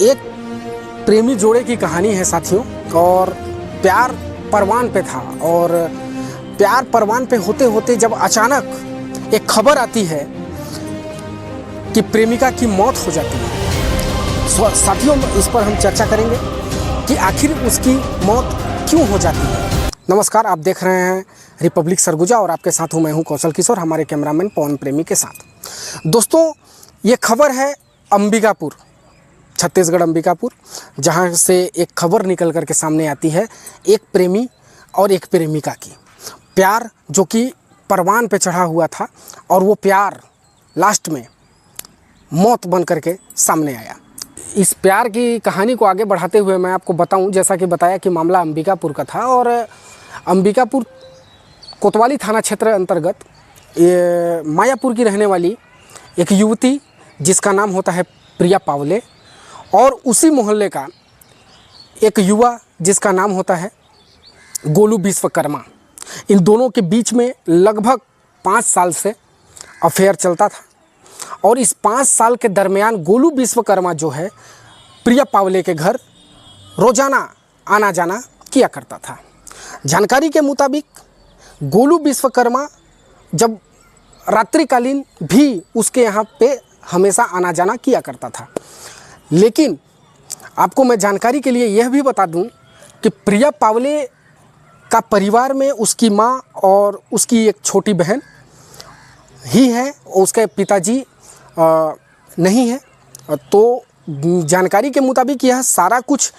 एक प्रेमी जोड़े की कहानी है साथियों। और प्यार परवान पे था और प्यार परवान पे होते होते जब अचानक एक खबर आती है कि प्रेमिका की मौत हो जाती है। साथियों, इस पर हम चर्चा करेंगे कि आखिर उसकी मौत क्यों हो जाती है। नमस्कार, आप देख रहे हैं रिपब्लिक सरगुजा और आपके साथ हूँ मैं हूँ कौशल किशोर, हमारे कैमरामैन पवन प्रेमी के साथ। दोस्तों, ये खबर है अंबिकापुर, छत्तीसगढ़ अंबिकापुर, जहाँ से एक खबर निकल कर के सामने आती है एक प्रेमी और एक प्रेमिका की प्यार जो कि परवान पे चढ़ा हुआ था और वो प्यार लास्ट में मौत बन कर के सामने आया। इस प्यार की कहानी को आगे बढ़ाते हुए मैं आपको बताऊं, जैसा कि बताया कि मामला अंबिकापुर का था और अंबिकापुर कोतवाली थाना क्षेत्र अंतर्गत ये मायापुर की रहने वाली एक युवती जिसका नाम होता है प्रिया पावले और उसी मोहल्ले का एक युवा जिसका नाम होता है गोलू विश्वकर्मा, इन दोनों के बीच में लगभग 5 साल से अफेयर चलता था। और इस 5 साल के दरमियान गोलू विश्वकर्मा जो है प्रिया पावले के घर रोज़ाना आना जाना किया करता था। जानकारी के मुताबिक गोलू विश्वकर्मा जब रात्रिकालीन भी उसके यहाँ पे हमेशा आना जाना किया करता था। लेकिन आपको मैं जानकारी के लिए यह भी बता दूं कि प्रिया पावले का परिवार में उसकी माँ और उसकी एक छोटी बहन ही है, उसके पिताजी नहीं है। तो जानकारी के मुताबिक यह सारा कुछ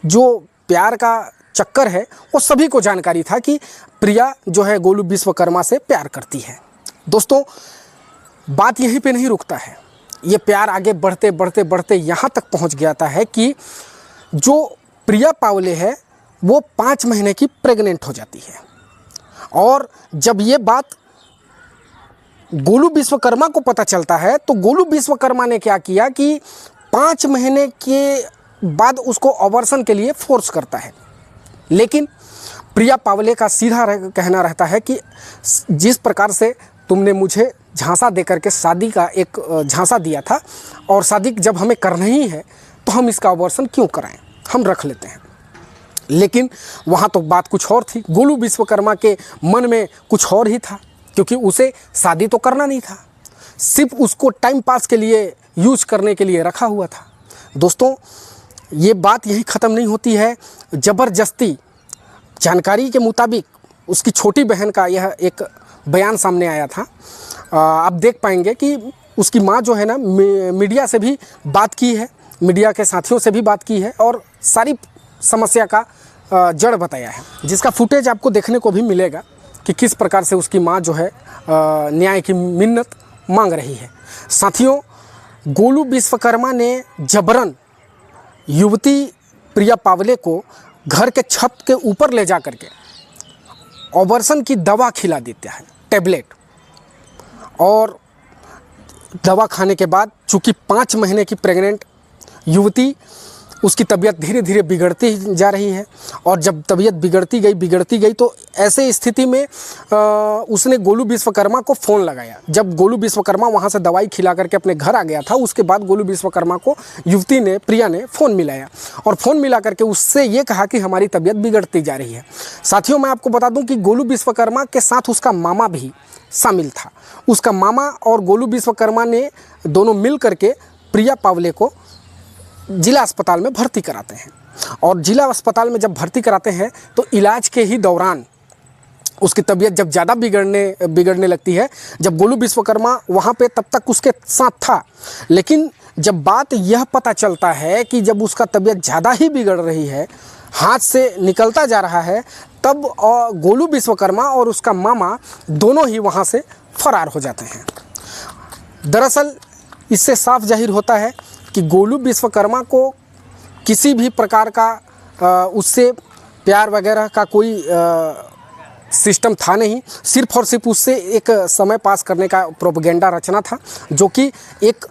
जो प्यार का चक्कर है वो सभी को जानकारी था कि प्रिया जो है गोलू विश्वकर्मा से प्यार करती है। दोस्तों, बात यहीं पे नहीं रुकता है, ये प्यार आगे बढ़ते बढ़ते बढ़ते यहाँ तक पहुँच गया है कि जो प्रिया पावले है वो 5 महीने की प्रेग्नेंट हो जाती है। और जब ये बात गोलू विश्वकर्मा को पता चलता है तो गोलू विश्वकर्मा ने क्या किया कि 5 महीने के बाद उसको अबॉर्शन के लिए फोर्स करता है। लेकिन प्रिया पावले का सीधा कहना रहता है कि जिस प्रकार से तुमने मुझे झांसा देकर के शादी का एक झांसा दिया था और शादी जब हमें करना ही है तो हम इसका अबॉर्शन क्यों कराएं, हम रख लेते हैं। लेकिन वहाँ तो बात कुछ और थी, गोलू विश्वकर्मा के मन में कुछ और ही था, क्योंकि उसे शादी तो करना नहीं था, सिर्फ उसको टाइम पास के लिए यूज करने के लिए रखा हुआ था। दोस्तों, ये बात यही ख़त्म नहीं होती है, ज़बरदस्ती जानकारी के मुताबिक उसकी छोटी बहन का यह एक बयान सामने आया था। आप देख पाएंगे कि उसकी माँ जो है ना मीडिया से भी बात की है, मीडिया के साथियों से भी बात की है और सारी समस्या का जड़ बताया है, जिसका फुटेज आपको देखने को भी मिलेगा कि किस प्रकार से उसकी माँ जो है न्याय की मिन्नत मांग रही है। साथियों, गोलू विश्वकर्मा ने जबरन युवती प्रिया पावले को घर के छत के ऊपर ले जा करके अबॉर्शन की दवा खिला देता है, टैबलेट। और दवा खाने के बाद चूँकि 5 महीने की प्रेग्नेंट युवती, उसकी तबीयत धीरे धीरे बिगड़ती जा रही है। और जब तबीयत बिगड़ती गई तो ऐसे स्थिति में उसने गोलू विश्वकर्मा को फ़ोन लगाया। जब गोलू विश्वकर्मा वहाँ से दवाई खिला करके अपने घर आ गया था, उसके बाद गोलू विश्वकर्मा को युवती ने, प्रिया ने फ़ोन मिलाया और फ़ोन मिला करके उससे ये कहा कि हमारी तबीयत बिगड़ती जा रही है। साथियों, मैं आपको बता दूं कि गोलू विश्वकर्मा के साथ उसका मामा भी शामिल था। उसका मामा और गोलू विश्वकर्मा ने दोनों मिल करके प्रिया पावले को जिला अस्पताल में भर्ती कराते हैं। और जिला अस्पताल में जब भर्ती कराते हैं तो इलाज के ही दौरान उसकी तबीयत जब ज़्यादा बिगड़ने लगती है। जब गोलू विश्वकर्मा वहाँ पे तब तक उसके साथ था, लेकिन जब बात यह पता चलता है कि जब उसका तबीयत ज़्यादा ही बिगड़ रही है, हाथ से निकलता जा रहा है, तब गोलू विश्वकर्मा और उसका मामा दोनों ही वहाँ से फरार हो जाते हैं। दरअसल इससे साफ जाहिर होता है कि गोलू विश्वकर्मा को किसी भी प्रकार का उससे प्यार वगैरह का कोई सिस्टम था नहीं, सिर्फ और सिर्फ उससे एक समय पास करने का प्रोपेगेंडा रचना था, जो कि एक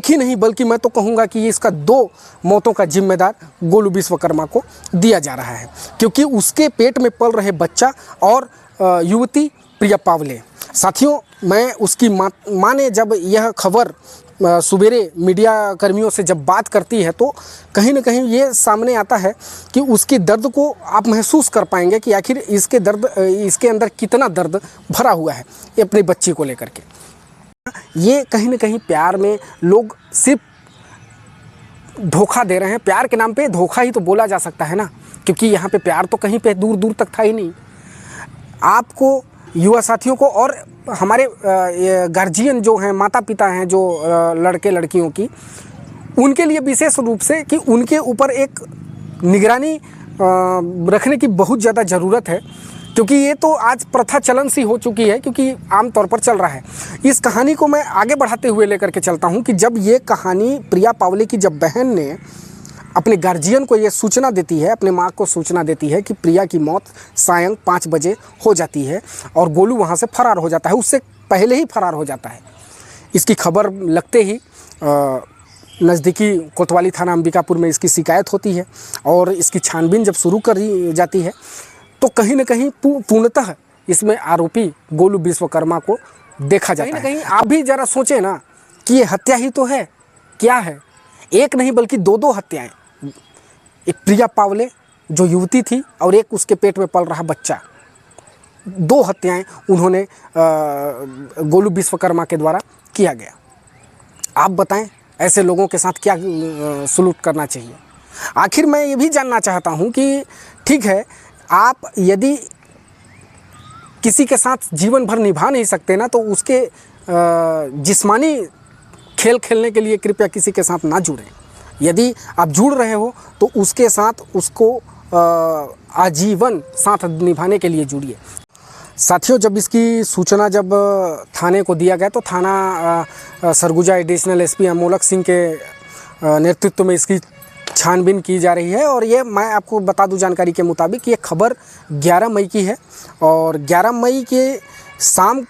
ही नहीं बल्कि मैं तो कहूँगा कि इसका 2 मौतों का जिम्मेदार गोलू विश्वकर्मा को दिया जा रहा है, क्योंकि उसके पेट में पल रहे बच्चा और युवती प्रिया पावले। साथियों, मैं उसकी माँ ने जब यह खबर सवेरे मीडिया कर्मियों से जब बात करती है तो कहीं ना कहीं ये सामने आता है कि उसके दर्द को आप महसूस कर पाएंगे कि आखिर इसके अंदर कितना दर्द भरा हुआ है ये अपनी बच्ची को लेकर के। ये कहीं ना कहीं प्यार में लोग सिर्फ धोखा दे रहे हैं। प्यार के नाम पे धोखा ही तो बोला जा सकता है ना, क्योंकि यहाँ पे प्यार तो कहीं पे दूर दूर तक था ही नहीं। आपको, युवा साथियों को और हमारे गार्जियन जो हैं, माता पिता हैं जो लड़के लड़कियों की, उनके लिए विशेष रूप से कि उनके ऊपर एक निगरानी रखने की बहुत ज़्यादा ज़रूरत है, क्योंकि ये तो आज प्रथा चलन सी हो चुकी है, क्योंकि आम तौर पर चल रहा है। इस कहानी को मैं आगे बढ़ाते हुए लेकर के चलता हूँ कि जब ये कहानी प्रिया पावले की जब बहन ने अपने गार्जियन को ये सूचना देती है, अपने माँ को सूचना देती है कि प्रिया की मौत सायं 5 बजे हो जाती है और गोलू वहाँ से फरार हो जाता है, उससे पहले ही फरार हो जाता है। इसकी खबर लगते ही नज़दीकी कोतवाली थाना अंबिकापुर में इसकी शिकायत होती है और इसकी छानबीन जब शुरू करी जाती है तो कहीं न कहीं पूर्णतः इसमें आरोपी गोलू विश्वकर्मा को देखा जाता है। कहीं आप भी ज़रा सोचें ना कि ये हत्या ही तो है, क्या है? एक नहीं बल्कि 2 हत्याएं, एक प्रिया पावले जो युवती थी और एक उसके पेट में पल रहा बच्चा। 2 हत्याएं उन्होंने गोलू विश्वकर्मा के द्वारा किया गया। आप बताएं ऐसे लोगों के साथ क्या सलूट करना चाहिए? आखिर मैं ये भी जानना चाहता हूं कि ठीक है, आप यदि किसी के साथ जीवन भर निभा नहीं सकते ना, तो उसके जिस्मानी खेल खेलने के लिए कृपया किसी के साथ ना जुड़ें। यदि आप जुड़ रहे हो तो उसके साथ उसको आजीवन साथ निभाने के लिए जुड़िए। साथियों, जब इसकी सूचना जब थाने को दिया गया तो थाना सरगुजा एडिशनल एसपी अमोलक सिंह के नेतृत्व में इसकी छानबीन की जा रही है। और ये मैं आपको बता दूं जानकारी के मुताबिक ये खबर 11 मई की है और 11 मई के शाम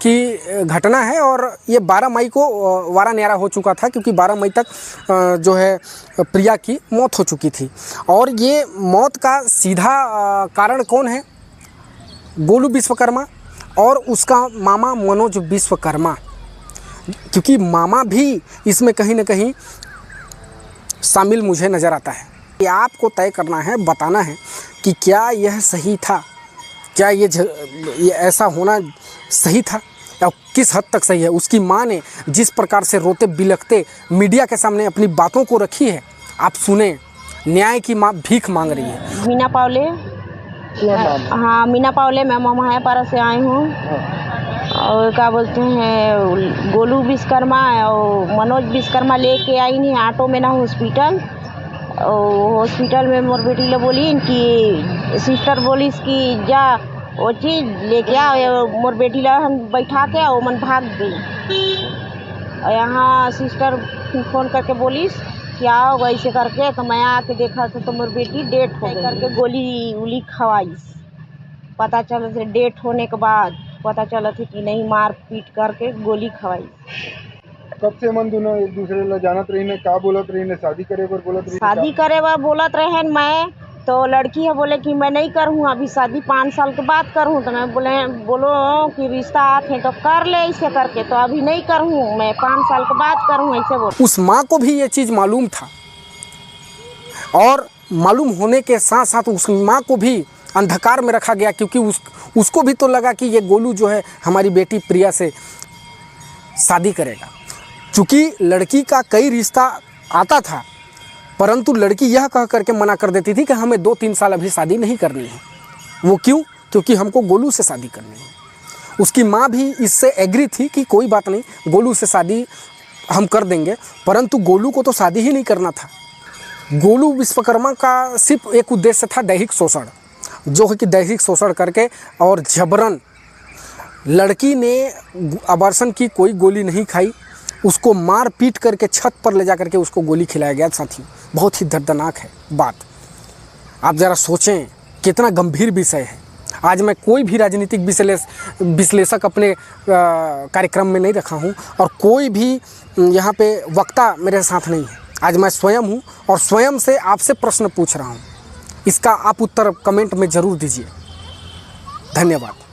की घटना है और ये 12 मई को वारा न्यारा हो चुका था, क्योंकि 12 मई तक जो है प्रिया की मौत हो चुकी थी। और ये मौत का सीधा कारण कौन है? गोलू विश्वकर्मा और उसका मामा मनोज विश्वकर्मा, क्योंकि मामा भी इसमें कहीं ना कहीं शामिल मुझे नज़र आता है। ये आपको तय करना है, बताना है कि क्या यह सही था, क्या ये ऐसा होना सही था या किस हद तक सही है। उसकी माँ ने जिस प्रकार से रोते बिलखते मीडिया के सामने अपनी बातों को रखी है, आप सुने। न्याय की माँ भीख मांग रही है। मीना पावले, हाँ मीना पावले, मैं महायापारा से आई हूँ। और क्या बोलते हैं, गोलू विश्वकर्मा और मनोज विश्वकर्मा लेके आई नहीं ऑटो में ना हॉस्पिटल। और हॉस्पिटल में मोर बेटी ले बोली कि सिस्टर बोली कि जा वो चीज़ लेके आओ। मोर बेटी ला हम बैठा के और मन भाग गई। और यहाँ सिस्टर फ़ोन करके बोली कि आओ वैसे करके, तो मैं आके देखा तो मोर बेटी डेट हो गई करके गोली उली खवाई। पता चला था डेट होने के बाद पता चला था कि नहीं, मार पीट करके गोली खवाई। कब से मन दोनों एक दूसरे ला जानत रही ने? का बोलत रही ने? शादी करे बर बोलत रही? शादी करे बर बोलत रहे। मैं तो लड़की है बोले कि मैं नहीं करूँ अभी शादी, 5 साल के बाद करूँ। तो मैं बोलो कि रिश्ता आते हैं तो कर ले ऐसे करके, तो अभी नहीं करूँ, मैं 5 साल के बाद करूँ ऐसे बोल। उस माँ को भी ये चीज़ मालूम था और मालूम होने के साथ साथ उस माँ को भी अंधकार में रखा गया, क्योंकि उसको भी तो लगा कि ये गोलू जो है हमारी बेटी प्रिया से शादी करेगा। चूँकि लड़की का कई रिश्ता आता था, परंतु लड़की यह कह करके मना कर देती थी कि हमें 2-3 साल अभी शादी नहीं करनी है। वो क्यों? क्योंकि हमको गोलू से शादी करनी है। उसकी माँ भी इससे एग्री थी कि कोई बात नहीं, गोलू से शादी हम कर देंगे, परंतु गोलू को तो शादी ही नहीं करना था। गोलू विश्वकर्मा का सिर्फ एक उद्देश्य था, दैहिक शोषण, जो है कि दैहिक शोषण करके और जबरन। लड़की ने अबॉर्शन की कोई गोली नहीं खाई, उसको मार पीट करके छत पर ले जा करके उसको गोली खिलाया गया। साथी, बहुत ही दर्दनाक है बात। आप ज़रा सोचें कितना गंभीर विषय है। आज मैं कोई भी राजनीतिक विश्लेषक अपने कार्यक्रम में नहीं रखा हूं और कोई भी यहाँ पे वक्ता मेरे साथ नहीं है। आज मैं स्वयं हूँ और स्वयं से आपसे प्रश्न पूछ रहा हूँ। इसका आप उत्तर कमेंट में ज़रूर दीजिए। धन्यवाद।